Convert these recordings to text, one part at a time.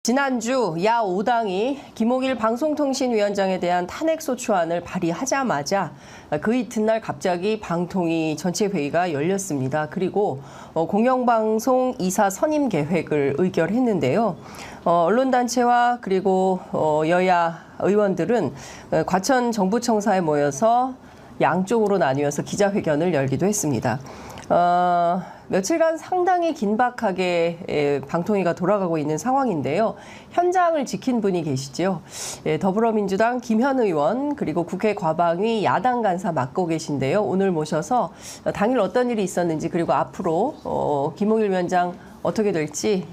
지난주 야5당이 김홍일 방송통신위원장에 대한 탄핵소추안을 발의하자마자 그 이튿날 갑자기 방통위 전체 회의가 열렸습니다. 그리고 공영방송 이사 선임 계획을 의결했는데요. 언론단체와 그리고 여야 의원들은 과천 정부청사에 모여서 양쪽으로 나뉘어서 기자회견을 열기도 했습니다. 며칠간 상당히 긴박하게 방통위가 돌아가고 있는 상황인데요. 현장을 지킨 분이 계시죠. 더불어민주당 김현 의원 그리고 국회 과방위 야당 간사 맡고 계신데요. 오늘 모셔서 당일 어떤 일이 있었는지 그리고 앞으로 김홍일 위원장 어떻게 될지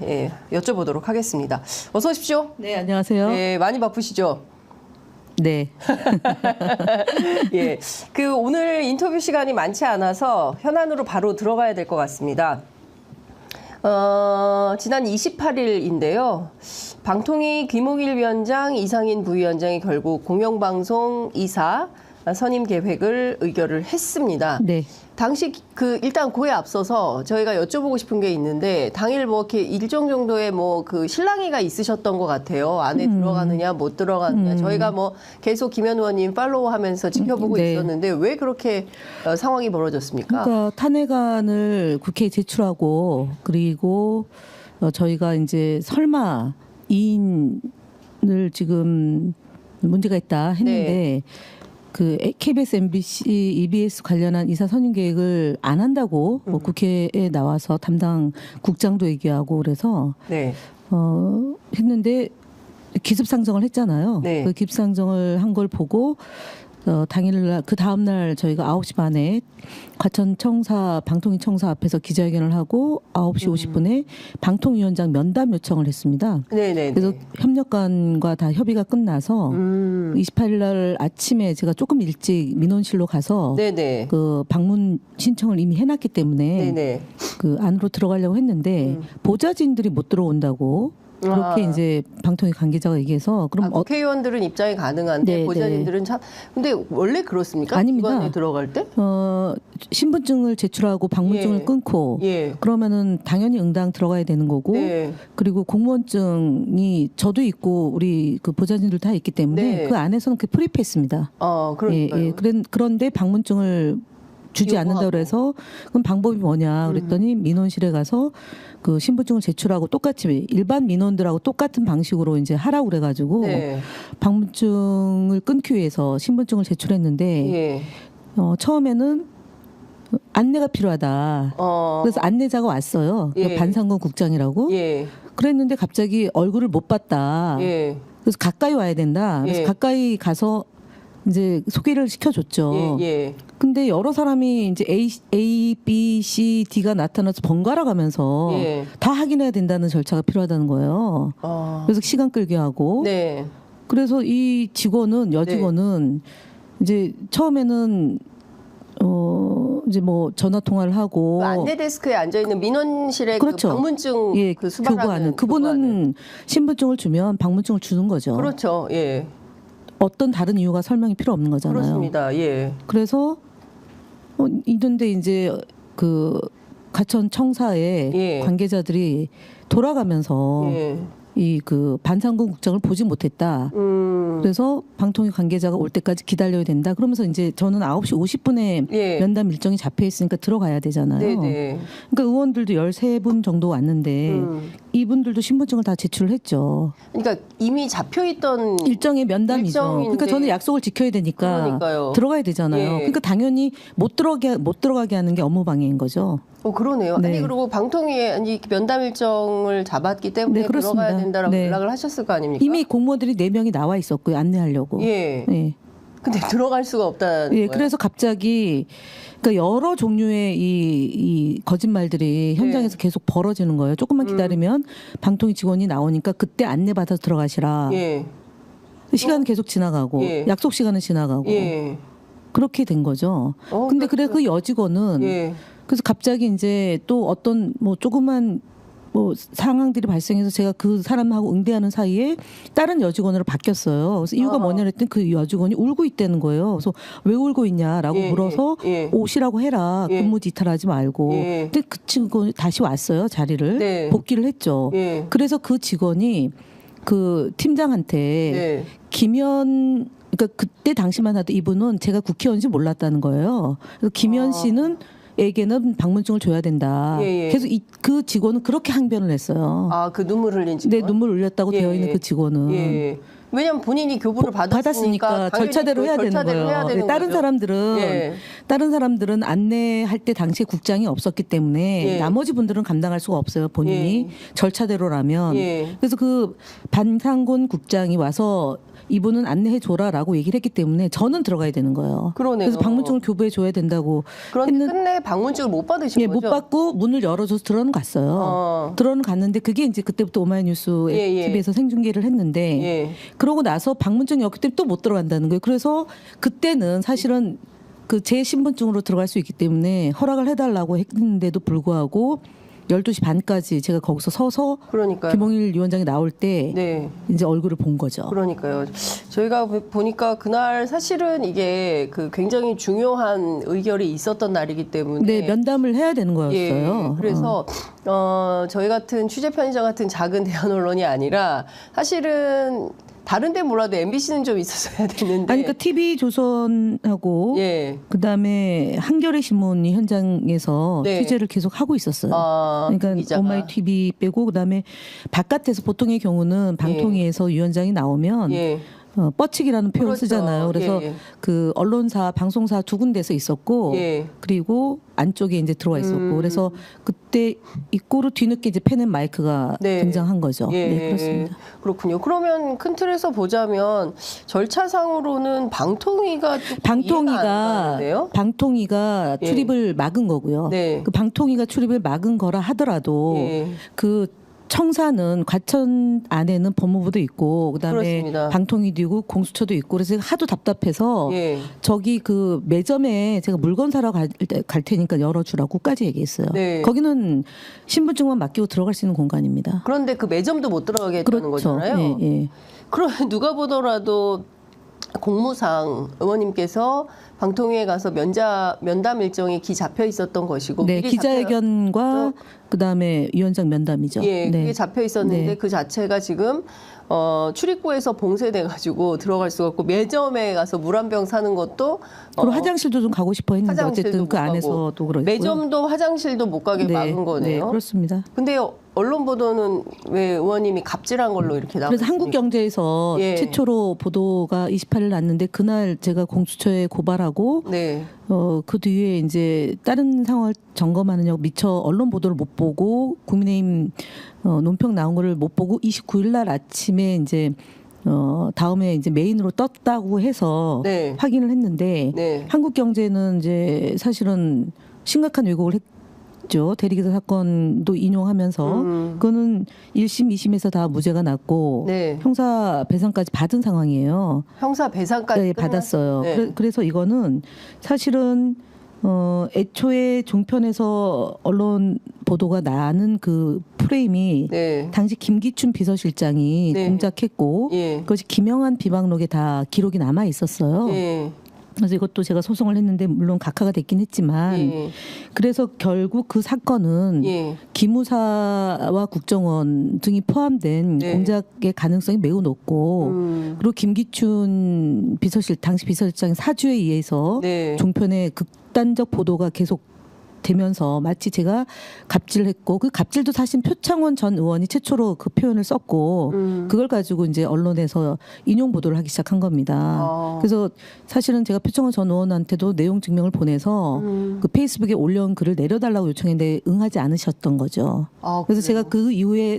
여쭤보도록 하겠습니다. 어서 오십시오. 네, 안녕하세요. 네, 많이 바쁘시죠? 네. 예, 오늘 인터뷰 시간이 많지 않아서 현안으로 바로 들어가야 될 것 같습니다. 지난 28일인데요. 방통위 김홍일 위원장, 이상인 부위원장이 결국 공영방송 이사 선임 계획을 의결을 했습니다. 네. 당시 일단 그에 앞서서 저희가 여쭤보고 싶은 게 있는데 당일 뭐 이렇게 일정 정도의 신랑이가 있으셨던 것 같아요. 안에 들어가느냐 못 들어가느냐. 저희가 뭐 계속 김현 의원님 팔로우하면서 지켜보고 네. 있었는데 왜 그렇게 상황이 벌어졌습니까? 그러니까 탄핵안을 국회에 제출하고 그리고 저희가 이제 설마 2인을 지금 문제가 있다 했는데 KBS, MBC, EBS 관련한 이사 선임 계획을 안 한다고 국회에 나와서 담당 국장도 얘기하고 그래서 했는데 기습상정을 했잖아요. 네. 그 기습상정을 한 걸 보고 당일날 그 다음날 저희가 9시 반에 과천청사 방통위 청사 앞에서 기자회견을 하고 9시 50분에 방통위원장 면담 요청을 했습니다. 네네. 그래서 협력관과 다 협의가 끝나서 28일 날 아침에 제가 조금 일찍 민원실로 가서 네네. 그 방문 신청을 이미 해놨기 때문에 네네. 그 안으로 들어가려고 했는데 보좌진들이 못 들어온다고 그렇게 이제 방통위 관계자가 얘기해서 그럼 국회의원들은 입장이 가능한데 네, 보좌진들은 참 근데 원래 그렇습니까? 아닙니다. 기관에 들어갈 때? 신분증을 제출하고 방문증을 끊고 그러면은 당연히 응당 들어가야 되는 거고 그리고 공무원증이 저도 있고 우리 그 보좌진들 다 있기 때문에 그 안에서는 프리패스입니다. 그러니까요. 그런데 방문증을 주지 않는다 그래서 그럼 방법이 뭐냐 그랬더니 민원실에 가서 그 신분증을 제출하고 똑같이 일반 민원들하고 똑같은 방식으로 이제 하라고 그래가지고 방문증을 끊기 위해서 신분증을 제출했는데 처음에는 안내가 필요하다. 그래서 안내자가 왔어요. 반상권 국장이라고. 그랬는데 갑자기 얼굴을 못 봤다. 그래서 가까이 와야 된다. 그래서 가까이 가서 이제 소개를 시켜줬죠. 근데 여러 사람이 이제 A, B, C, D가 나타나서 번갈아 가면서 다 확인해야 된다는 절차가 필요하다는 거예요. 그래서 시간 끌게 하고. 그래서 이 직원은 여직원은 이제 처음에는 이제 뭐 전화 통화를 하고 안내 데스크에 앉아 있는 민원실에 그렇죠. 그 방문증 그 교부하는 그분은 신분증을 주면 방문증을 주는 거죠. 그렇죠. 어떤 다른 이유가 설명이 필요 없는 거잖아요. 그렇습니다. 그래서 이런데 이제 그 과천 청사의 관계자들이 돌아가면서 이 그 반상군 국장을 보지 못했다. 그래서 방통위 관계자가 올 때까지 기다려야 된다. 그러면서 이제 저는 9시 50분에 면담 일정이 잡혀 있으니까 들어가야 되잖아요. 그러니까 의원들도 13분 정도 왔는데 이분들도 신분증을 다 제출을 했죠. 그러니까 이미 잡혀 있던 일정의 면담이죠. 그러니까 저는 약속을 지켜야 되니까 들어가야 되잖아요. 그러니까 당연히 못 들어가게 하는 게 업무 방해인 거죠. 그러네요. 아니 그리고 방통위에 면담 일정을 잡았기 때문에 들어가야 된다라고 연락을 하셨을 거 아닙니까? 이미 공무원들이 4명이 나와 있었고요. 안내하려고. 근데 들어갈 수가 없다는 거예요. 그래서 갑자기 그러니까 여러 종류의 이 거짓말들이 현장에서 계속 벌어지는 거예요. 조금만 기다리면 방통위 직원이 나오니까 그때 안내받아서 들어가시라. 시간은 계속 지나가고 약속 시간은 지나가고 그렇게 된 거죠. 근데 그 여직원은 그래서 갑자기 이제 또 어떤 뭐 조그만 뭐 상황들이 발생해서 제가 그 사람하고 응대하는 사이에 다른 여직원으로 바뀌었어요. 그래서 이유가 뭐냐 그랬더니 그 여직원이 울고 있다는 거예요. 그래서 왜 울고 있냐라고 물어서 오시라고 해라. 근무 지탈하지 말고. 근데 그 친구 다시 왔어요. 자리를. 복귀를 했죠. 그래서 그 직원이 그 팀장한테 네. 김현 그러니까 그때 당시만 하도 이분은 제가 국회의원인지 몰랐다는 거예요. 그래서 김현 씨는 에게는 방문증을 줘야 된다. 예. 그래서 그 직원은 그렇게 항변을 했어요. 아, 그 눈물 흘린 직원? 네, 눈물 흘렸다고 예. 되어 있는 그 직원은. 예. 왜냐면 본인이 교부를 받았으니까 절차대로 해야 되는 거예요. 네, 다른 사람들은 안내할 때 당시에 국장이 없었기 때문에 예. 나머지 분들은 감당할 수가 없어요. 본인이 예. 절차대로라면. 예. 그래서 그 반상곤 국장이 와서 이분은 안내해 줘라라고 얘기를 했기 때문에 저는 들어가야 되는 거예요. 그러네요. 그래서 방문증을 교부해 줘야 된다고 그런데 끝내 방문증을 못 받으신 예, 거죠? 못 받고 문을 열어줘서 들어는 갔어요. 들어는 갔는데 그게 이제 그때부터 오마이뉴스 TV에서 생중계를 했는데 예. 그러고 나서 방문증이 없기 때문에 또 못 들어간다는 거예요. 그래서 그때는 사실은 그 제 신분증으로 들어갈 수 있기 때문에 허락을 해달라고 했는데도 불구하고 12시 반까지 제가 거기서 서서 그러니까요. 김홍일 위원장이 나올 때 네. 이제 얼굴을 본 거죠. 그러니까요. 저희가 보니까 그날 사실은 이게 그 굉장히 중요한 의결이 있었던 날이기 때문에 네, 면담을 해야 되는 거였어요. 예, 그래서 저희 같은 취재 편의점 같은 작은 대한 언론이 아니라 사실은 다른 데 몰라도 MBC는 좀 있었어야 되는데. 아니, 그러니까 TV 조선하고 예. 그다음에 한겨레 신문이 현장에서 네. 취재를 계속 하고 있었어요. 그러니까 기자가. 오마이 TV 빼고 그다음에 바깥에서 보통의 경우는 방통위에서 위원장이 나오면 예. 뻗치기라는 표현 을 그렇죠. 쓰잖아요. 그래서 예. 그 언론사, 방송사 두 군데서 있었고 예. 그리고 안쪽에 이제 들어와 있었고 그래서 그때 입구로 뒤늦게 이제 펜 앤 마이크가 네. 등장한 거죠. 예. 네, 그렇습니다. 그렇군요. 그러면 큰 틀에서 보자면 절차상으로는 방통위가 조금 이해가 안 가는데요? 방통위가 예. 출입을 막은 거고요. 네. 그 방통위가 출입을 막은 거라 하더라도 예. 그 청사는 과천 안에는 법무부도 있고 그다음에 그렇습니다. 방통위도 있고 공수처도 있고 그래서 하도 답답해서 예. 저기 그 매점에 제가 물건 사러 갈 테니까 열어주라고까지 얘기했어요. 네. 거기는 신분증만 맡기고 들어갈 수 있는 공간입니다. 그런데 그 매점도 못 들어가게 했다는 그렇죠. 거잖아요. 예, 예. 그러면 누가 보더라도 공무상 의원님께서 방통위에 가서 면담 일정이 잡혀 있었던 것이고 네, 미리 기자회견과 그다음에 위원장 면담이죠. 예, 네. 그게 잡혀 있었는데 네. 그 자체가 지금 출입구에서 봉쇄돼 가지고 들어갈 수가 없고 매점에 가서 물 한 병 사는 것도 그리고 화장실도 좀 가고 싶어 했는데 화장실도 어쨌든 못 그 가고, 안에서도 그렇고요. 매점도 화장실도 못 가게 막은 거네요. 네, 그렇습니다. 근데 언론 보도는 왜 의원님이 갑질한 걸로 이렇게 나왔습니까? 그래서 한국경제에서 예. 최초로 보도가 28일 났는데 그날 제가 공수처에 고발하고 네. 그 뒤에 이제 다른 상황을 점검하느냐고 미처 언론 보도를 못 보고 국민의힘 논평 나온 거를 못 보고 29일 날 아침에 이제 다음에 이제 메인으로 떴다고 해서 네. 확인을 했는데 네. 한국경제는 이제 사실은 심각한 왜곡을 했죠. 대리기사 사건도 인용하면서 그거는 1심, 2심에서 다 무죄가 났고 네. 형사 배상까지 받은 상황이에요. 형사 배상까지 네, 끝났- 받았어요. 네. 그래서 이거는 사실은 애초에 종편에서 언론 보도가 나는 그 프레임이 네. 당시 김기춘 비서실장이 네. 공작했고 예. 그것이 김영한 비방록에 다 기록이 남아 있었어요. 예. 그래서 이것도 제가 소송을 했는데 물론 각하가 됐긴 했지만 예. 그래서 결국 그 사건은 예. 기무사와 국정원 등이 포함된 네. 공작의 가능성이 매우 높고 그리고 김기춘 당시 비서실장의 사주에 의해서 네. 종편의 극단적 보도가 계속 되면서 마치 제가 갑질을 했고 그 갑질도 사실 표창원 전 의원이 최초로 그 표현을 썼고 그걸 가지고 이제 언론에서 인용 보도를 하기 시작한 겁니다. 그래서 사실은 제가 표창원 전 의원한테도 내용 증명을 보내서 그 페이스북에 올려온 글을 내려달라고 요청했는데 응하지 않으셨던 거죠. 아, 그래서 그래요? 제가 그 이후에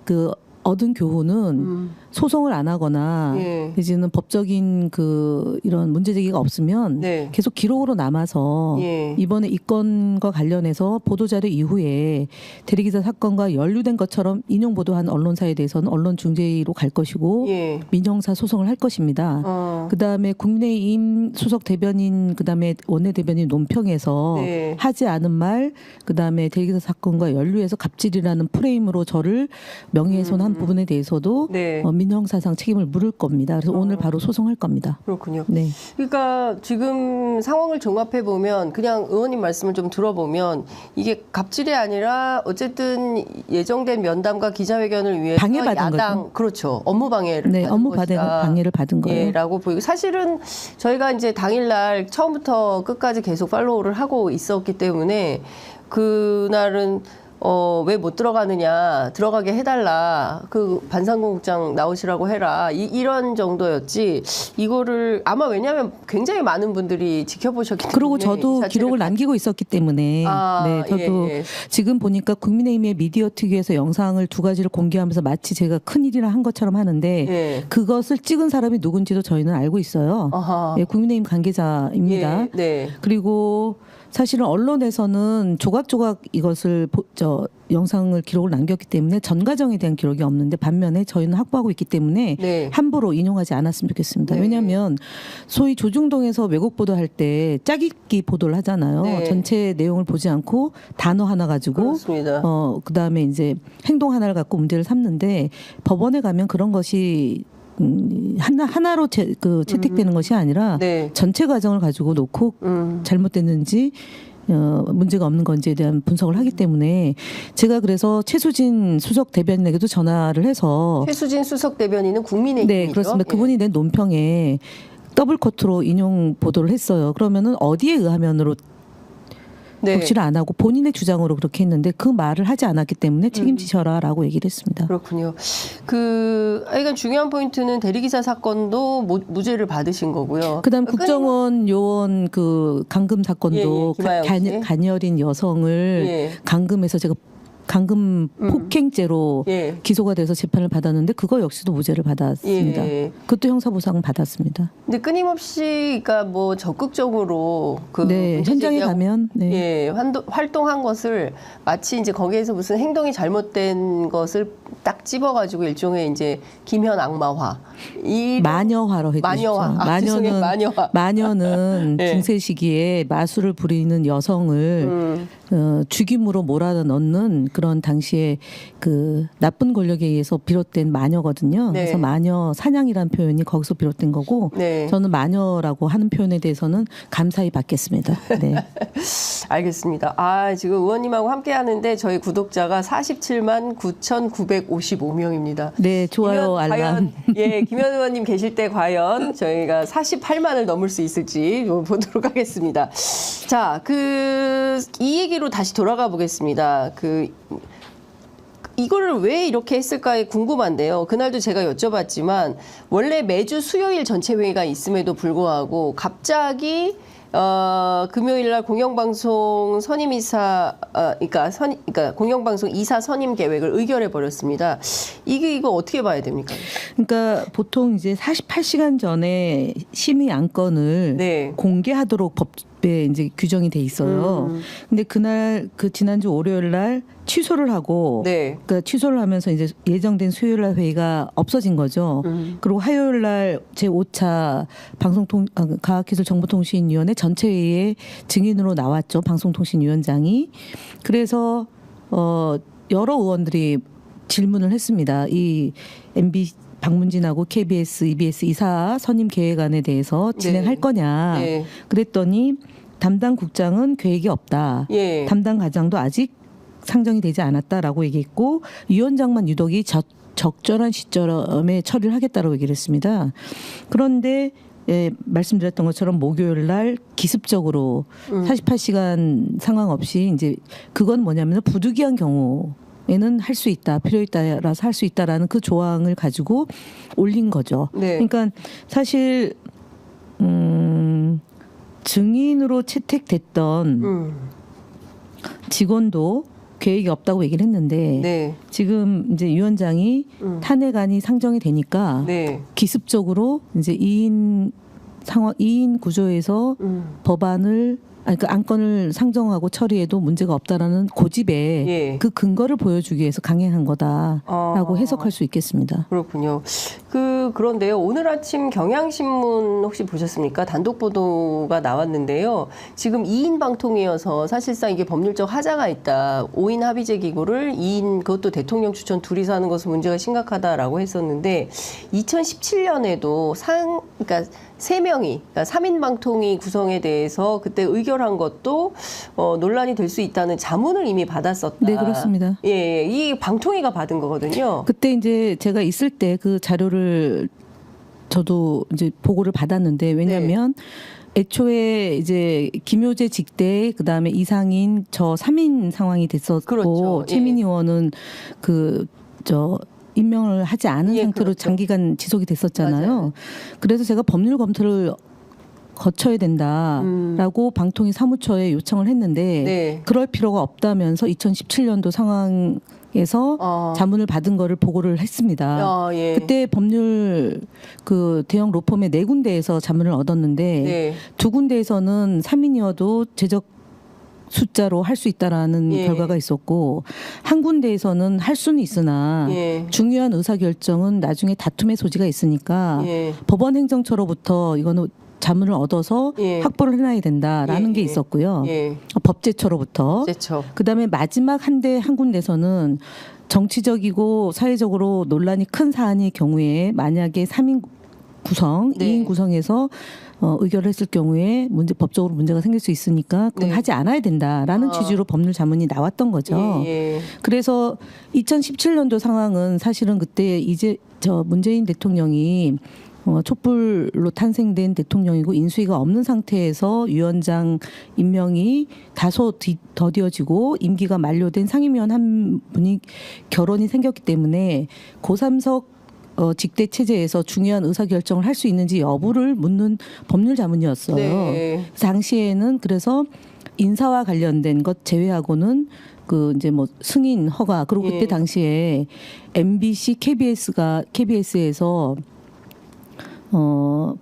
그 얻은 교훈은 소송을 안 하거나 예. 이제는 법적인 그 이런 문제 제기가 없으면 네. 계속 기록으로 남아서 예. 이번에 이 건과 관련해서 보도자료 이후에 대리기사 사건과 연루된 것처럼 인용 보도한 언론사에 대해서는 언론중재위로 갈 것이고 예. 민형사 소송을 할 것입니다. 그다음에 국민의힘 수석 대변인 그다음에 원내대변인 논평에서 네. 하지 않은 말 그다음에 대리기사 사건과 연루해서 갑질이라는 프레임으로 저를 명예훼손한 부분에 대해서도 네. 민형사상 책임을 물을 겁니다. 그래서 오늘 바로 소송할 겁니다. 그렇군요. 네. 그러니까 지금 상황을 종합해 보면 그냥 의원님 말씀을 좀 들어보면 이게 갑질이 아니라 어쨌든 예정된 면담과 기자회견을 위해서 방해받은 야당 거죠. 그렇죠. 업무 방해를 네, 받은 업무 것이다. 방해를 받은 거예요. 예, 라고 보이고 사실은 저희가 이제 당일날 처음부터 끝까지 계속 팔로우를 하고 있었기 때문에 그날은 왜 못 들어가느냐, 들어가게 해달라, 그 반상공국장 나오시라고 해라, 이런 정도였지, 이거를 아마 왜냐하면 굉장히 많은 분들이 지켜보셨기 때문에. 그리고 저도 이 자체를 기록을 남기고 있었기 때문에 네, 저도 예. 지금 보니까 국민의힘의 미디어 특위에서 영상을 두 가지를 공개하면서 마치 제가 큰일이나 한 것처럼 하는데 예. 그것을 찍은 사람이 누군지도 저희는 알고 있어요. 아하. 예, 국민의힘 관계자입니다. 예, 네. 그리고 사실은 언론에서는 조각조각 이것을 영상을 기록을 남겼기 때문에 전 과정에 대한 기록이 없는데 반면에 저희는 확보하고 있기 때문에 네. 함부로 인용하지 않았으면 좋겠습니다. 네. 왜냐하면 소위 조중동에서 왜곡 보도할 때 짜깁기 보도를 하잖아요. 네. 전체 내용을 보지 않고 단어 하나 가지고 그렇습니다. 그다음에 이제 행동 하나를 갖고 문제를 삼는데 법원에 가면 그런 것이 하나로 채택되는 것이 아니라 네. 전체 과정을 가지고 놓고 잘못됐는지 문제가 없는 건지에 대한 분석을 하기 때문에 제가 그래서 최수진 수석 대변인에게도 전화를 해서 최수진 수석 대변인은 국민의힘이죠. 네, 그렇습니다. 예. 그분이 낸 논평에 더블 커트로 인용 보도를 했어요. 그러면은 어디에 의하면으로 네. 적시를 안 하고 본인의 주장으로 그렇게 했는데 그 말을 하지 않았기 때문에 책임지셔라라고 얘기를 했습니다. 그렇군요. 하여간 중요한 포인트는 대리기사 사건도 무죄를 받으신 거고요. 그다음 국정원 요원 그 감금 사건도 예, 김하영 씨. 가녀린 여성을 예. 감금해서 제가 감금 폭행죄로 예. 기소가 돼서 재판을 받았는데 그거 역시도 무죄를 받았습니다. 예. 그것도 형사보상 받았습니다. 근데 끊임없이 그러니까 뭐 적극적으로 그 네, 문제 현장에 제기하고 가면 네. 예, 활동한 것을 마치 이제 거기에서 무슨 행동이 잘못된 것을 딱 집어가지고 일종의 이제 김현 악마화, 마녀화로 해주시죠. 마녀화. 죄송해요. 마녀화. 마녀는 네. 중세 시기에 마술을 부리는 여성을 죽임으로 몰아넣는 그런 당시에 그 나쁜 권력에 의해서 비롯된 마녀거든요. 네. 그래서 마녀 사냥이라는 표현이 거기서 비롯된 거고 네. 저는 마녀라고 하는 표현에 대해서는 감사히 받겠습니다. 네. 알겠습니다. 지금 의원님하고 함께 하는데 저희 구독자가 47만 9,955명입니다. 네, 좋아요, 알람. 과연, 예, 김현 의원님 계실 때 과연 저희가 48만을 넘을 수 있을지 보도록 하겠습니다. 자, 이 얘기로 다시 돌아가 보겠습니다. 이거를 왜 이렇게 했을까 궁금한데요. 그날도 제가 여쭤봤지만 원래 매주 수요일 전체 회의가 있음에도 불구하고 갑자기 금요일날 공영방송 선임이사, 그러니까 공영방송 이사 선임 계획을 의결해 버렸습니다. 이거 어떻게 봐야 됩니까? 그러니까 보통 이제 48시간 전에 심의 안건을 네. 공개하도록 법에 이제 규정이 돼 있어요. 근데 그날 지난주 월요일 날 취소를 하고 네. 그러니까 취소를 하면서 이제 예정된 수요일 날 회의가 없어진 거죠. 그리고 화요일 날 제5차 과학기술정보통신위원회 전체 회의에 증인으로 나왔죠. 방송통신위원장이. 그래서 여러 의원들이 질문을 했습니다. 이 MB 박문진하고 KBS, EBS 이사 선임 계획안에 대해서 진행할 네. 거냐. 네. 그랬더니 담당 국장은 계획이 없다. 예. 담당 과장도 아직 상정이 되지 않았다라고 얘기했고 위원장만 유독이 적절한 시점에 처리를 하겠다라고 얘기를 했습니다. 그런데 말씀드렸던 것처럼 목요일 날 기습적으로 48시간 상황 없이 이제 그건 뭐냐면 부득이한 경우에는 할 수 있다. 필요에 따라서 할 수 있다라는 그 조항을 가지고 올린 거죠. 네. 그러니까 사실 증인으로 채택됐던 직원도 계획이 없다고 얘기를 했는데 네. 지금 이제 위원장이 탄핵안이 상정이 되니까 네. 기습적으로 이제 2인 구조에서 법안을 그 안건을 상정하고 처리해도 문제가 없다라는 고집에 예. 그 근거를 보여주기 위해서 강행한 거다라고 해석할 수 있겠습니다. 그렇군요. 그런데요. 오늘 아침 경향신문 혹시 보셨습니까? 단독 보도가 나왔는데요. 지금 2인 방통이어서 사실상 이게 법률적 하자가 있다. 5인 합의제 기구를 2인 그것도 대통령 추천 둘이서 하는 것은 문제가 심각하다라고 했었는데 2017년에도 그러니까 3명이, 그러니까 3인 방통위 구성에 대해서 그때 의결한 것도 논란이 될 수 있다는 자문을 이미 받았었다. 네, 그렇습니다. 예, 이 방통위가 받은 거거든요. 그때 이제 제가 있을 때 그 자료를 저도 이제 보고를 받았는데 왜냐하면 애초에 이제 김효재 직대 그다음에 이상인 저 3인 상황이 됐었고 그렇죠. 최민희 의원은 임명을 하지 않은 상태로 그렇죠. 장기간 지속이 됐었잖아요. 맞아요. 그래서 제가 법률 검토를 거쳐야 된다라고 방통위 사무처에 요청을 했는데 네. 그럴 필요가 없다면서 2017년도 상황에서 자문을 받은 거를 보고를 했습니다. 예. 그때 법률 그 대형 로펌의 4군데에서 자문을 얻었는데 네. 2군데에서는 3인이어도 제적 숫자로 할 수 있다라는 예. 결과가 있었고 한 군데에서는 할 수는 있으나 예. 중요한 의사결정은 나중에 다툼의 소지가 있으니까 예. 법원 행정처로부터 이거는 자문을 얻어서 예. 확보를 해놔야 된다라는 예. 게 있었고요. 예. 법제처로부터. 그렇죠. 그다음에 마지막 한 군데서는 정치적이고 사회적으로 논란이 큰 사안의 경우에 만약에 3인 구성, 네. 2인 구성에서 의결을 했을 경우에 법적으로 문제가 생길 수 있으니까 그건 네. 하지 않아야 된다라는 취지로 법률 자문이 나왔던 거죠. 예. 그래서 2017년도 상황은 사실은 그때 문재인 대통령이 촛불로 탄생된 대통령이고 인수위가 없는 상태에서 위원장 임명이 다소 더뎌지고 임기가 만료된 상임위원 한 분이 결혼이 생겼기 때문에 고3석 직대 체제에서 중요한 의사결정을 할 수 있는지 여부를 묻는 법률 자문이었어요. 네. 당시에는 그래서 인사와 관련된 것 제외하고는 그 이제 뭐 승인 허가 그리고 그때 예. 당시에 MBC KBS에서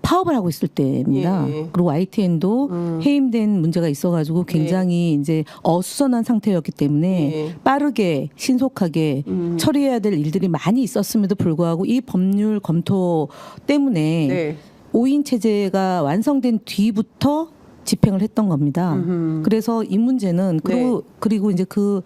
파업을 하고 있을 때입니다. 예. 그리고 YTN도 해임된 문제가 있어가지고 굉장히 이제 어수선한 상태였기 때문에 예. 빠르게 신속하게 처리해야 될 일들이 많이 있었음에도 불구하고 이 법률 검토 때문에 네. 5인 체제가 완성된 뒤부터 집행을 했던 겁니다. 그래서 이 문제는 그리고 이제 그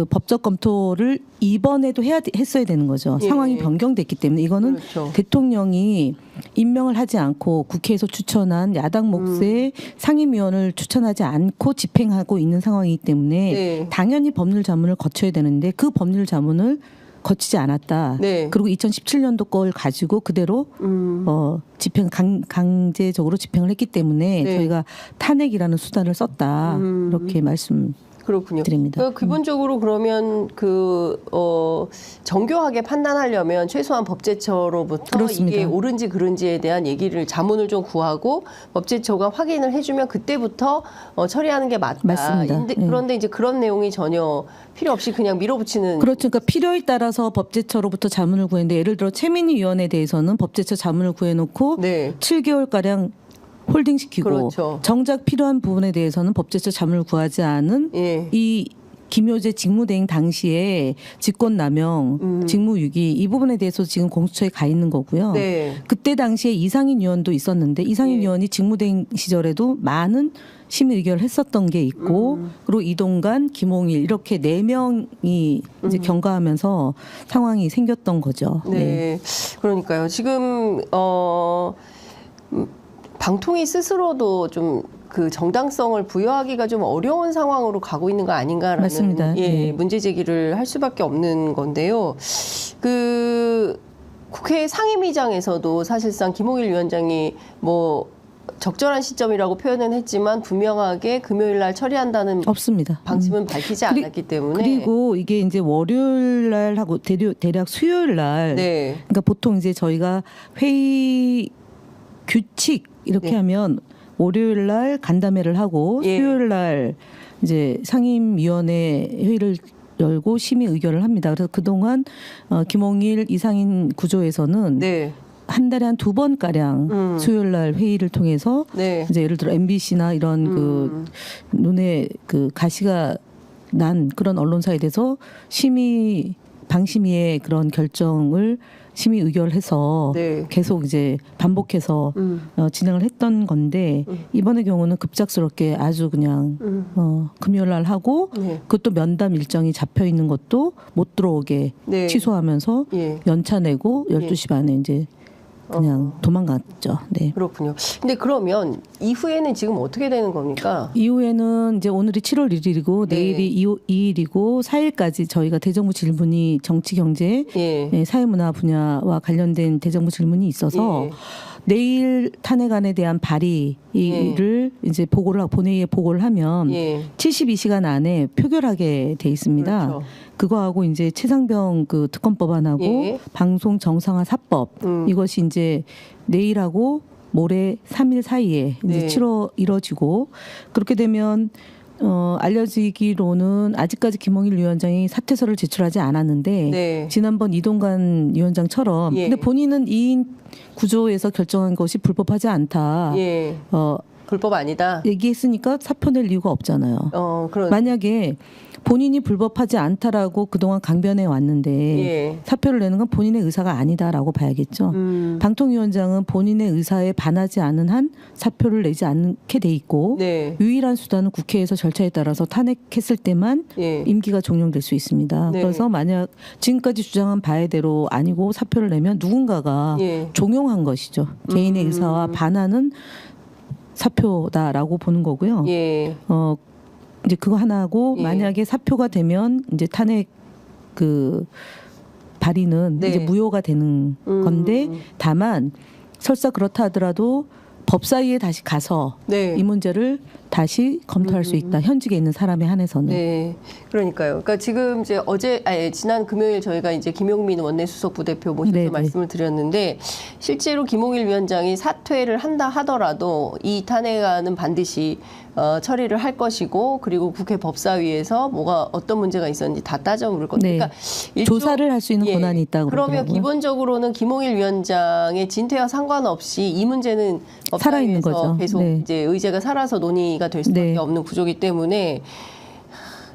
법적 검토를 이번에도 했어야 되는 거죠. 예. 상황이 변경됐기 때문에 이거는 그렇죠. 대통령이 임명을 하지 않고 국회에서 추천한 야당 몫의 상임위원을 추천하지 않고 집행하고 있는 상황이기 때문에 네. 당연히 법률 자문을 거쳐야 되는데 그 법률 자문을 거치지 않았다. 네. 그리고 2017년도 걸 가지고 그대로 강제적으로 집행을 했기 때문에 네. 저희가 탄핵이라는 수단을 썼다. 이렇게 그렇군요. 드립니다. 그러니까 기본적으로 그러면 정교하게 판단하려면 최소한 법제처로부터 그렇습니다. 이게 옳은지 그른지에 대한 얘기를 자문을 좀 구하고 법제처가 확인을 해주면 그때부터 처리하는 게 맞다. 맞습니다. 그런데 이제 그런 내용이 전혀 필요 없이 그냥 밀어붙이는. 그렇죠. 그러니까 필요에 따라서 법제처로부터 자문을 구했는데 예를 들어 최민희 위원에 대해서는 법제처 자문을 구해놓고 네. 7개월가량 홀딩시키고 그렇죠. 정작 필요한 부분에 대해서는 법제처 자문을 구하지 않은 예. 이 김효재 직무대행 당시에 직권남용, 직무유기 이 부분에 대해서 지금 공수처에 가 있는 거고요. 네. 그때 당시에 이상인 의원도 있었는데 이상인 예. 의원이 직무대행 시절에도 많은 심의 의결을 했었던 게 있고 그리고 이동관, 김홍일 이렇게 4명이 이제 경과하면서 상황이 생겼던 거죠. 네. 그러니까요. 지금 방통위 스스로도 좀 그 정당성을 부여하기가 좀 어려운 상황으로 가고 있는 거 아닌가라는 맞습니다. 네. 문제 제기를 할 수밖에 없는 건데요. 그 국회 상임위장에서도 사실상 김홍일 위원장이 뭐 적절한 시점이라고 표현은 했지만 분명하게 금요일 날 처리한다는 없습니다. 방침은 밝히지 않았기 때문에 그리고 이게 이제 월요일 날 하고 대략 수요일 날 네. 그러니까 보통 이제 저희가 회의 규칙 이렇게 네. 하면 월요일 날 간담회를 하고 예. 수요일 날 이제 상임위원회 회의를 열고 심의 의결을 합니다. 그래서 그동안 김홍일 이상인 구조에서는 네. 한 달에 한 2번가량 수요일 날 회의를 통해서 네. 이제 예를 들어 MBC나 이런 그 눈에 그 가시가 난 그런 언론사에 대해서 심의 방심위의 그런 결정을 심의 의결해서 네. 계속 이제 반복해서 진행을 했던 건데 이번의 경우는 급작스럽게 아주 그냥 금요일 날 하고 네. 그것도 면담 일정이 잡혀 있는 것도 못 들어오게 네. 취소하면서 예. 연차 내고 12시 반에 이제 그냥 도망갔죠. 네. 그렇군요. 근데 그러면 이후에는 지금 어떻게 되는 겁니까? 이후에는 이제 오늘이 7월 1일이고 네. 내일이 2일이고 4일까지 저희가 대정부 질문이 정치 경제 예. 사회문화 분야와 관련된 대정부 질문이 있어서 예. 내일 탄핵안에 대한 발의를 이제 본회의에 보고를 하면 예. 72시간 안에 표결하게 돼 있습니다. 그렇죠. 그거하고 이제 최상병 그 특검법안하고 예. 방송 정상화 4법 이것이 이제 내일하고 모레 3일 사이에 이제 네. 이뤄지고 그렇게 되면 알려지기로는 아직까지 김홍일 위원장이 사퇴서를 제출하지 않았는데 네. 지난번 이동관 위원장처럼 예. 근데 본인은 2인 구조에서 결정한 것이 불법하지 않다. 예. 불법 아니다. 얘기했으니까 사표 낼 이유가 없잖아요. 그런. 만약에 본인이 불법하지 않다라고 그동안 강변해 왔는데 예. 사표를 내는 건 본인의 의사가 아니다라고 봐야겠죠. 방통위원장은 본인의 의사에 반하지 않은 한 사표를 내지 않게 돼 있고 네. 유일한 수단은 국회에서 절차에 따라서 탄핵했을 때만 예. 임기가 종용될 수 있습니다. 네. 그래서 만약 지금까지 주장한 바에대로 아니고 사표를 내면 누군가가 예. 종용한 것이죠. 개인의 의사와 반하는 사표다라고 보는 거고요. 예. 이제 그거 하나하고 예. 만약에 사표가 되면 이제 탄핵 그 발의는 네. 이제 무효가 되는 건데 다만 설사 그렇다 하더라도 법사위에 다시 가서 네. 이 문제를 다시 검토할 수 있다. 현직에 있는 사람에 한해서는. 네, 그러니까요. 그러니까 지금 이제 지난 금요일 저희가 이제 김용민 원내수석 부대표 모셔서 네네. 말씀을 드렸는데 실제로 김홍일 위원장이 사퇴를 한다 하더라도 이 탄핵안은 반드시 처리를 할 것이고 그리고 국회 법사위에서 어떤 문제가 있었는지 다 따져 물을 것. 네. 그러니까 조사를 할 수 있는 권한이 있다고 그러면 그러더라고요. 기본적으로는 김홍일 위원장의 진퇴와 상관없이 이 문제는 살아있는 법사위에서 거죠. 계속 네. 이제 의제가 살아서 논의가 될 수밖에 네. 없는 구조이기 때문에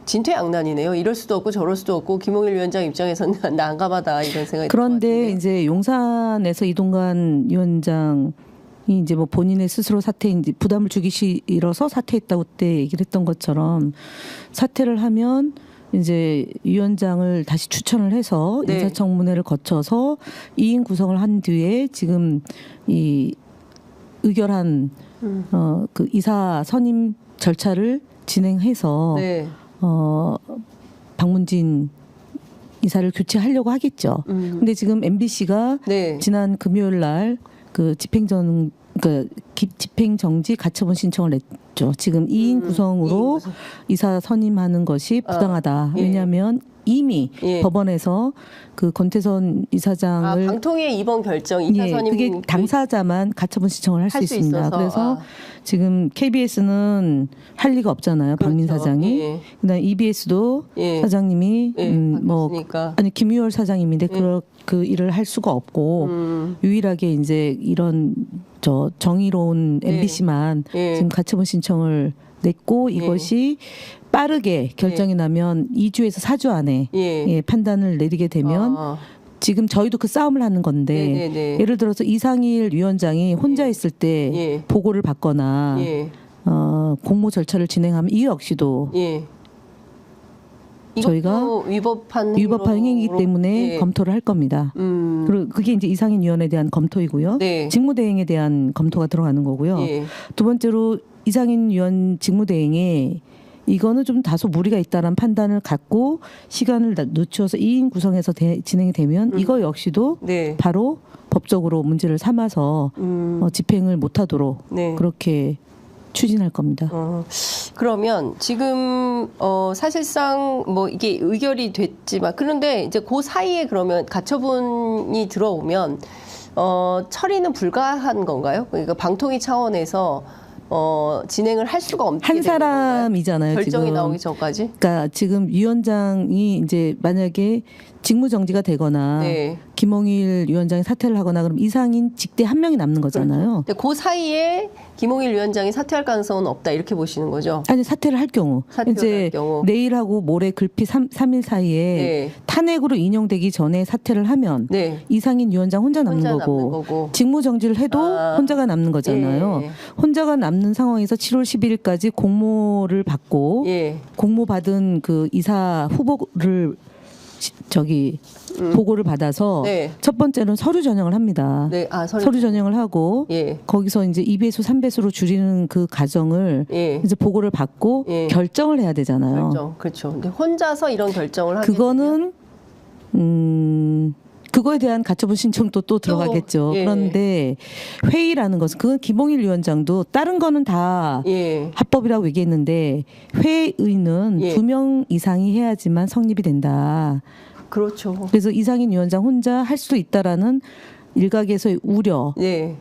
진퇴양난이네요. 이럴 수도 없고 저럴 수도 없고 김홍일 위원장 입장에서는 난감하다 이런 생각이 그런데 이제 용산에서 이동관 위원장이 이제 뭐 본인의 스스로 사퇴인지 부담을 주기 싫어서 사퇴했다고 그때 얘기를 했던 것처럼 사퇴를 하면 이제 위원장을 다시 추천을 해서 네. 인사청문회를 거쳐서 2인 구성을 한 뒤에 지금 이 의결한 그 이사 선임 절차를 진행해서 네. 박문진 이사를 교체하려고 하겠죠. 근데 지금 MBC가 네. 지난 금요일 날 그 집행정지 가처분 신청을 냈죠. 지금 2인 구성으로 이사 선임하는 것이 부당하다. 예. 왜냐하면 이미 예. 법원에서 그 권태선 이사장을 방통위의 이번 결정 이사 선임 그게 당사자만 가처분 신청을 할 수 할 수 있습니다. 있어서. 그래서 지금 KBS는 할 리가 없잖아요. 박민 그렇죠. 사장이. 예. 그다음 EBS도 예. 사장님이 예, 뭐 바뀌었으니까. 아니 김유월 사장님인데 그 일을 할 수가 없고 유일하게 이제 이런 정의로운 예. MBC만 예. 지금 가처분 신청을 냈고 이것이 빠르게 결정이 나면 2주에서 4주 안에 예. 판단을 내리게 되면 지금 저희도 그 싸움을 하는 건데 네네네. 예를 들어서 이상일 위원장이 혼자 있을 때 예. 보고를 받거나 예. 공모 절차를 진행하면 이 역시도 예. 저희가 이것도 위법한 행위이기 때문에 예. 검토를 할 겁니다. 그리고 그게 이제 이상인 위원에 대한 검토이고요. 네. 직무대행에 대한 검토가 들어가는 거고요. 예. 두 번째로 이상인 위원 직무대행에 이거는 좀 다소 무리가 있다는 판단을 갖고 시간을 늦춰서 2인 구성해서 진행이 되면 이거 역시도 네. 바로 법적으로 문제를 삼아서 집행을 못하도록 네. 그렇게 추진할 겁니다. 그러면 지금 사실상 뭐 이게 의결이 됐지만 그런데 이제 그 사이에 그러면 가처분이 들어오면 처리는 불가한 건가요? 그러니까 방통위 차원에서 진행을 할 수가 없게 한 되는 건가요? 사람이잖아요. 결정이 지금. 나오기 전까지. 그러니까 지금 위원장이 이제 만약에 직무 정지가 되거나 네. 김홍일 위원장이 사퇴를 하거나 그럼 이상인 직대 한 명이 남는 거잖아요. 근데 그 사이에 김홍일 위원장이 사퇴할 가능성은 없다 이렇게 보시는 거죠? 아니 사퇴를 할 경우 사퇴를 이제 할 경우. 내일하고 모레 글피 3일 사이에 네. 탄핵으로 인용되기 전에 사퇴를 하면 네. 이상인 위원장 혼자 남는 혼자 거고, 남는 거고. 직무 정지를 해도 아. 혼자가 남는 거잖아요. 예. 혼자가 남는 상황에서 7월 11일까지 공모를 받고 예. 공모 받은 그 이사 후보를 보고를 받아서 네. 첫 번째는 서류 전형을 합니다. 네. 아, 서류 전형을 하고 예. 거기서 이제 2배수, 3배수로 줄이는 그 과정을 예. 이제 보고를 받고 예. 결정을 해야 되잖아요. 결정. 그렇죠. 근데 혼자서 이런 결정을 하게 그거는 그거에 대한 가처분 신청도 또 들어가겠죠. 예. 그런데 회의라는 것은 그건 김홍일 위원장도 다른 거는 다 예. 합법이라고 얘기했는데 회의는 예. 2명 이상이 해야지만 성립이 된다. 그렇죠. 그래서 이상인 위원장 혼자 할 수 있다라는 일각에서의 우려에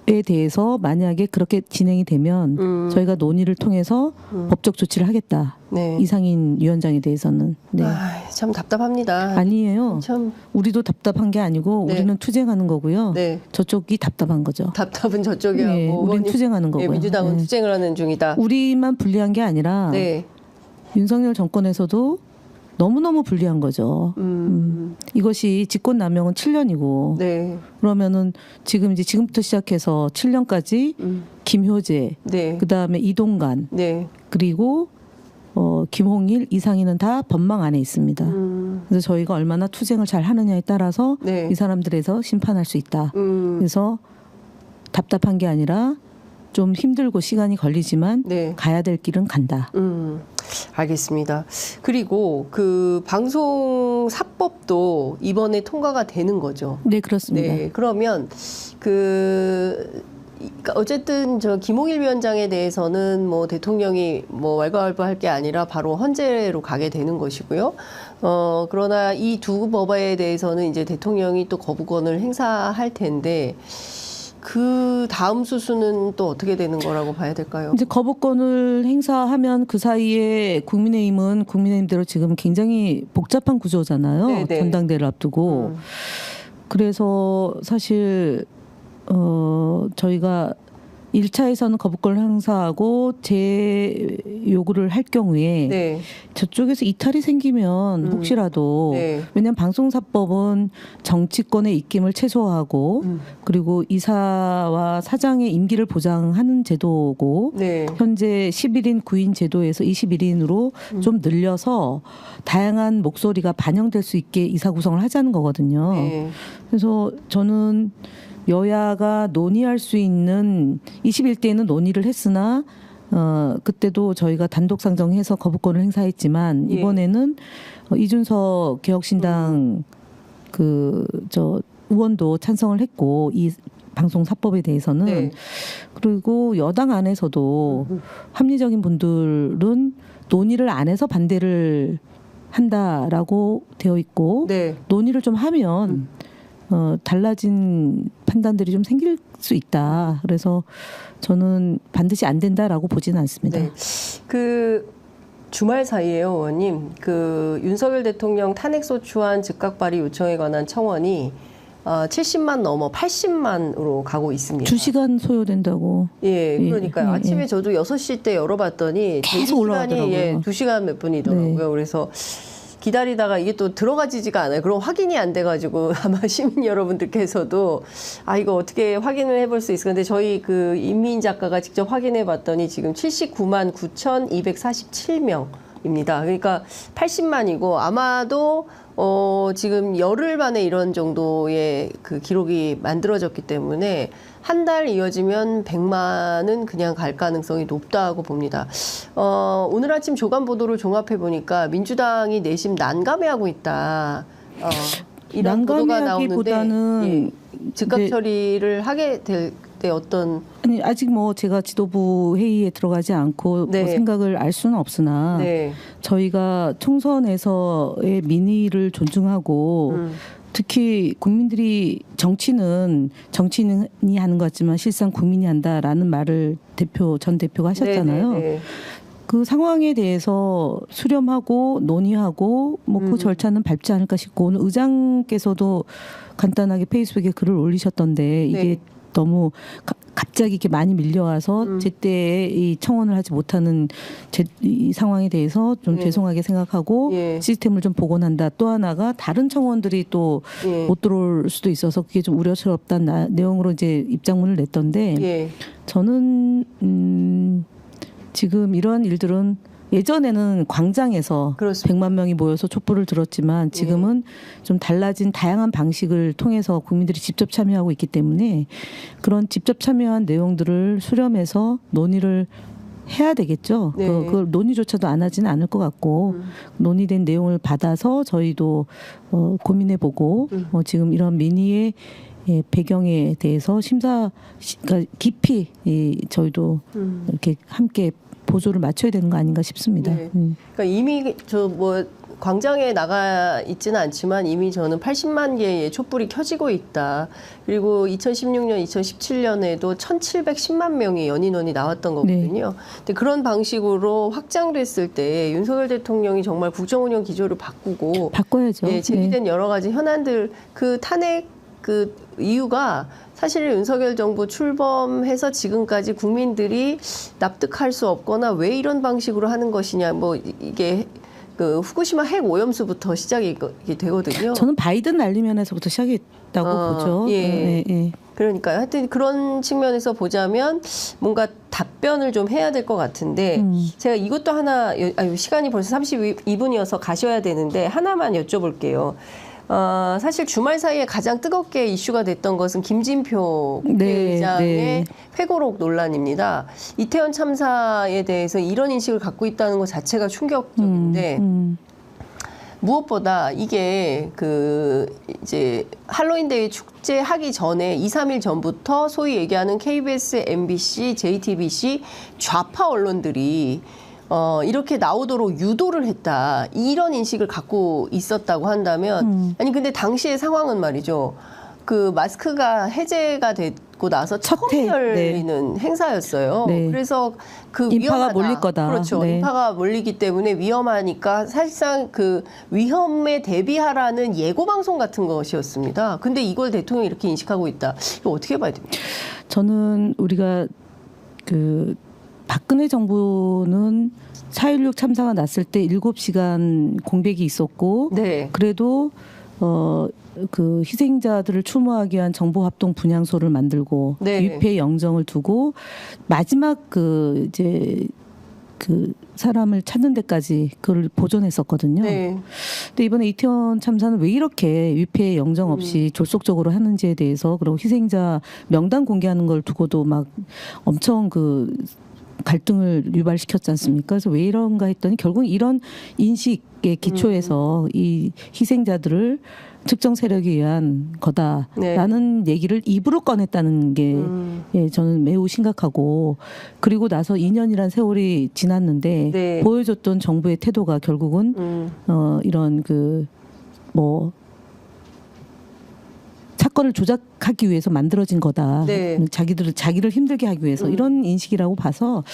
예. 대해서 만약에 그렇게 진행이 되면 저희가 논의를 통해서 법적 조치를 하겠다. 네. 이상인 위원장에 대해서는. 네. 아, 참 답답합니다. 아니에요. 참. 우리도 답답한 게 아니고 네. 우리는 투쟁하는 거고요. 네. 저쪽이 답답한 거죠. 답답은 저쪽이 네, 하고 우리는 투쟁하는 거고요. 예, 민주당은 네. 투쟁을 하는 중이다. 우리만 불리한 게 아니라 네. 윤석열 정권에서도 너무너무 불리한 거죠. 이것이 직권남용은 7년이고 네. 그러면은 지금부터 시작해서 7년까지 김효재, 네. 그다음에 이동관, 네. 그리고 김홍일, 이상희는 다 법망 안에 있습니다. 그래서 저희가 얼마나 투쟁을 잘 하느냐에 따라서 네. 이 사람들에서 심판할 수 있다. 그래서 답답한 게 아니라 좀 힘들고 시간이 걸리지만 네. 가야 될 길은 간다. 알겠습니다. 그리고 그 방송 사법도 이번에 통과가 되는 거죠. 네, 그렇습니다. 네. 그러면 그러니까 어쨌든 저 김홍일 위원장에 대해서는 뭐 대통령이 뭐 왈가왈부할 게 아니라 바로 헌재로 가게 되는 것이고요. 그러나 이 두 법에 대해서는 이제 대통령이 또 거부권을 행사할 텐데 그 다음 수순은 또 어떻게 되는 거라고 봐야 될까요? 이제 거부권을 행사하면 그 사이에 국민의힘은 국민의힘대로 지금 굉장히 복잡한 구조잖아요. 네네. 전당대회를 앞두고. 그래서 사실 저희가 1차에서는 거부권을 행사하고 요구를 할 경우에 네. 저쪽에서 이탈이 생기면 혹시라도 네. 왜냐하면 방송사법은 정치권의 입김을 최소화하고 그리고 이사와 사장의 임기를 보장하는 제도고 네. 현재 11인 9인 제도에서 21인으로 좀 늘려서 다양한 목소리가 반영될 수 있게 이사 구성을 하자는 거거든요. 네. 그래서 저는 여야가 논의할 수 있는 21대에는 논의를 했으나 그때도 저희가 단독 상정해서 거부권을 행사했지만 예. 이번에는 이준석 개혁신당 의원도 찬성을 했고 이 방송 사법에 대해서는 네. 그리고 여당 안에서도 합리적인 분들은 논의를 안 해서 반대를 한다라고 되어 있고 네. 논의를 좀 하면 달라진 판단들이 좀 생길 수 있다. 그래서 저는 반드시 안 된다라고 보지는 않습니다. 네. 그 주말 사이에요, 의원님. 그 윤석열 대통령 탄핵소추안 즉각 발의 요청에 관한 청원이 70만 넘어 80만으로 가고 있습니다. 2시간 소요된다고. 예, 그러니까요. 예, 아침에 예. 저도 6시 때 열어봤더니 계속 대기 시간이 올라가더라고요. 2시간 몇 분이더라고요. 네. 그래서 기다리다가 이게 또 들어가지지가 않아요. 그럼 확인이 안 돼가지고 아마 시민 여러분들께서도 이거 어떻게 확인을 해볼 수 있을까? 근데 저희 그 임미인 작가가 직접 확인해봤더니 지금 79만 9,247명입니다. 그러니까 80만이고 아마도 지금 열흘 만에 이런 정도의 그 기록이 만들어졌기 때문에 한 달 이어지면 100만은 그냥 갈 가능성이 높다고 봅니다. 오늘 아침 조간 보도를 종합해 보니까 민주당이 내심 난감해하고 있다. 이런 보도가 나오는데 난감해하기보다는 즉각 이제 처리를 하게 될 때 어떤 아니 아직 뭐 제가 지도부 회의에 들어가지 않고 네. 뭐 생각을 알 수는 없으나 네. 저희가 총선에서의 민의를 존중하고 특히 국민들이 정치인이 하는 것 같지만 실상 국민이 한다라는 말을 전 대표가 하셨잖아요. 네, 네, 네. 그 상황에 대해서 수렴하고 논의하고 뭐 그 절차는 밟지 않을까 싶고 오늘 의장께서도 간단하게 페이스북에 글을 올리셨던데 이게 네. 너무 갑자기 이렇게 많이 밀려와서 제때 이 청원을 하지 못하는 이 상황에 대해서 좀 네. 죄송하게 생각하고 예. 시스템을 좀 복원한다. 또 하나가 다른 청원들이 또 예. 못 들어올 수도 있어서 그게 좀 우려스럽다는 내용으로 이제 입장문을 냈던데 예. 저는 지금 이러한 일들은 예전에는 광장에서 그렇습니다. 100만 명이 모여서 촛불을 들었지만 지금은 좀 달라진 다양한 방식을 통해서 국민들이 직접 참여하고 있기 때문에 그런 직접 참여한 내용들을 수렴해서 논의를 해야 되겠죠. 네. 그걸 논의조차도 안 하지는 않을 것 같고 논의된 내용을 받아서 저희도 고민해보고 지금 이런 민의의 배경에 대해서 그러니까 깊이 저희도 이렇게 함께 보조를 맞춰야 되는 거 아닌가 싶습니다. 네. 그러니까 이미 저 뭐 광장에 나가 있지는 않지만 이미 저는 80만 개의 촛불이 켜지고 있다. 그리고 2016년, 2017년에도 1,710만 명의 연인원이 나왔던 거거든요. 근데 그런 방식으로 확장됐을 때 윤석열 대통령이 정말 국정운영 기조를 바꾸고 바꿔야죠. 예, 제기된 여러 가지 현안들 그 탄핵 그 이유가 사실 윤석열 정부 출범해서 지금까지 국민들이 납득할 수 없거나 왜 이런 방식으로 하는 것이냐 뭐 이게 그 후쿠시마 핵 오염수부터 시작이 되거든요. 저는 바이든 날리면에서부터 시작했다고 보죠. 예. 예. 그러니까요. 하여튼 그런 측면에서 보자면 뭔가 답변을 좀 해야 될 것 같은데 제가 이것도 하나 시간이 벌써 32분이어서 가셔야 되는데 하나만 여쭤볼게요. 사실 주말 사이에 가장 뜨겁게 이슈가 됐던 것은 김진표 국회의장의 회고록 논란입니다. 이태원 참사에 대해서 이런 인식을 갖고 있다는 것 자체가 충격적인데 무엇보다 이게 이제 할로윈 데이 축제하기 전에 2, 3일 전부터 소위 얘기하는 KBS, MBC, JTBC 좌파 언론들이 이렇게 나오도록 유도를 했다. 이런 인식을 갖고 있었다고 한다면 아니 근데 당시의 상황은 말이죠. 그 마스크가 해제가 됐고 나서 처음 열리는 행사였어요. 네. 그래서 그 인파가 위험하다. 몰릴 거다. 그렇죠. 네. 인파가 몰리기 때문에 위험하니까 사실상 그 위험에 대비하라는 예고 방송 같은 것이었습니다. 근데 이걸 대통령이 이렇게 인식하고 있다. 이거 어떻게 봐야 됩니까? 저는 우리가 박근혜 정부는 4.16 참사가 났을 때 7시간 공백이 있었고 네. 그래도 그 희생자들을 추모하기 위한 정보합동 분향소를 만들고 네. 위패 영정을 두고 마지막 이제 사람을 찾는 데까지 그걸 보존했었거든요. 네. 근데 이번에 이태원 참사는 왜 이렇게 위패 영정 없이 졸속적으로 하는지에 대해서 그리고 희생자 명단 공개하는 걸 두고도 막 엄청 갈등을 유발시켰지 않습니까? 그래서 왜 이런가 했더니 결국 이런 인식에 기초해서 이 희생자들을 특정 세력에 의한 거다라는 얘기를 입으로 꺼냈다는 게 저는 매우 심각하고 그리고 나서 2년이란 세월이 지났는데 보여줬던 정부의 태도가 결국은 이런 사건을 조작하기 위해서 만들어진 거다. 네. 자기를 힘들게 하기 위해서 이런 인식이라고 봐서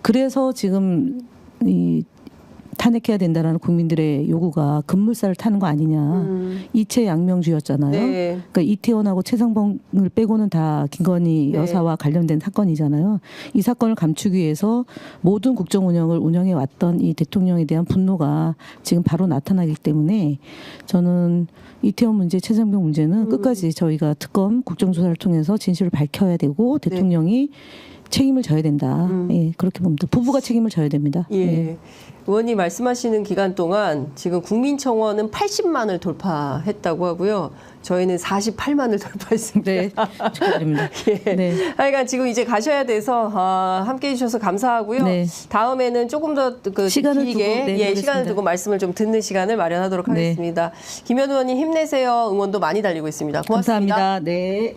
그래서 지금 이 탄핵해야 된다라는 국민들의 요구가 급물살을 타는 거 아니냐. 이채양명주였잖아요. 네. 그러니까 이태원하고 최상봉을 빼고는 다 김건희 여사와 관련된 사건이잖아요. 이 사건을 감추기 위해서 모든 국정 운영을 운영해 왔던 이 대통령에 대한 분노가 지금 바로 나타나기 때문에 저는 이태원 문제, 최상병 문제는 끝까지 저희가 특검 국정조사를 통해서 진실을 밝혀야 되고 대통령이 책임을 져야 된다. 예, 그렇게 봅니다. 부부가 책임을 져야 됩니다. 예. 예. 의원님 말씀하시는 기간 동안 지금 국민청원은 80만을 돌파했다고 하고요. 저희는 48만을 돌파했습니다. 네, 축하드립니다. 예. 네. 하여간 지금 이제 가셔야 돼서 함께해 주셔서 감사하고요. 네. 다음에는 조금 더 시간을 길게 두고, 시간을 두고 말씀을 좀 듣는 시간을 마련하도록 하겠습니다. 김현우 의원님 힘내세요. 응원도 많이 달리고 있습니다. 고맙습니다. 감사합니다. 네.